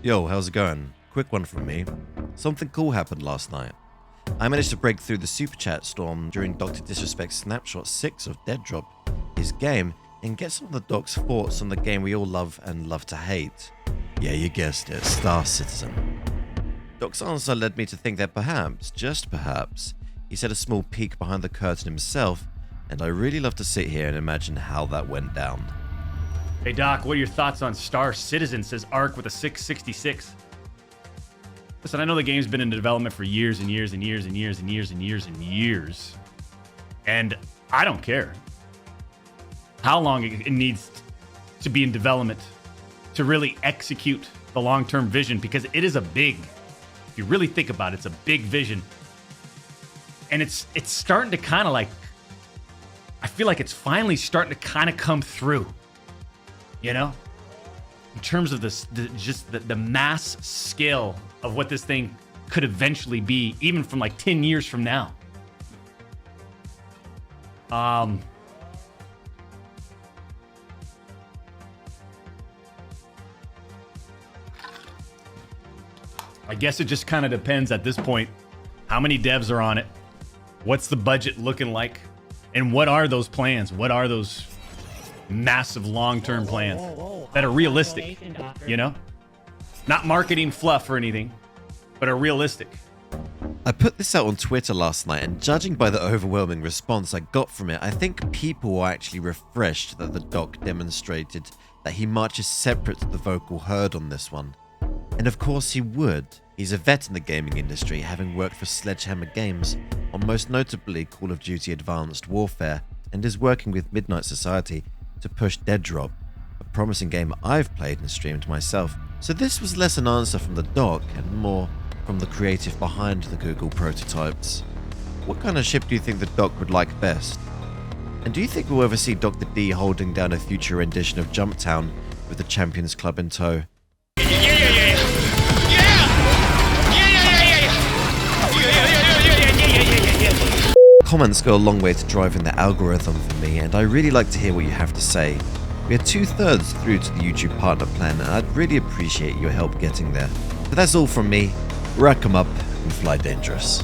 Yo, how's it going? Quick one from me. Something cool happened last night. I managed to break through the super chat storm during Dr. Disrespect's Snapshot 6 of Dead Drop, his game, and get some of the Doc's thoughts on the game we all love and love to hate. Yeah, you guessed it, Star Citizen. Doc's answer led me to think that perhaps, just perhaps, he's had a small peek behind the curtain himself, and I really love to sit here and imagine how that went down. Hey Doc, what are your thoughts on Star Citizen, says Ark with a 666. Listen, I know the game's been in development for years and years and years and years and years and years and years. And I don't care how long it needs to be in development to really execute the long-term vision, because it is if you really think about it, it's a big vision. And it's starting to kind of I feel like it's finally starting to kind of come through. You know, in terms of the mass scale of what this thing could eventually be, even from 10 years from now. I guess it just kind of depends at this point. How many devs are on it? What's the budget looking like? And what are those plans? What are those massive long-term plans that are realistic, you know? Not marketing fluff or anything, but are realistic. I put this out on Twitter last night, and judging by the overwhelming response I got from it, I think people were actually refreshed that the Doc demonstrated that he marches separate to the vocal herd on this one. And of course he would. He's a vet in the gaming industry, having worked for Sledgehammer Games on most notably Call of Duty Advanced Warfare, and is working with Midnight Society to push Dead Drop, a promising game I've played and streamed myself. So this was less an answer from the Doc and more from the creative behind the Google prototypes. What kind of ship do you think the Doc would like best? And do you think we'll ever see Dr. D holding down a future rendition of Jumptown with the Champions Club in tow? Comments go a long way to driving the algorithm for me, and I really like to hear what you have to say. We are 2/3 through to the YouTube partner plan, and I'd really appreciate your help getting there. But that's all from me. Rack 'em up and fly dangerous.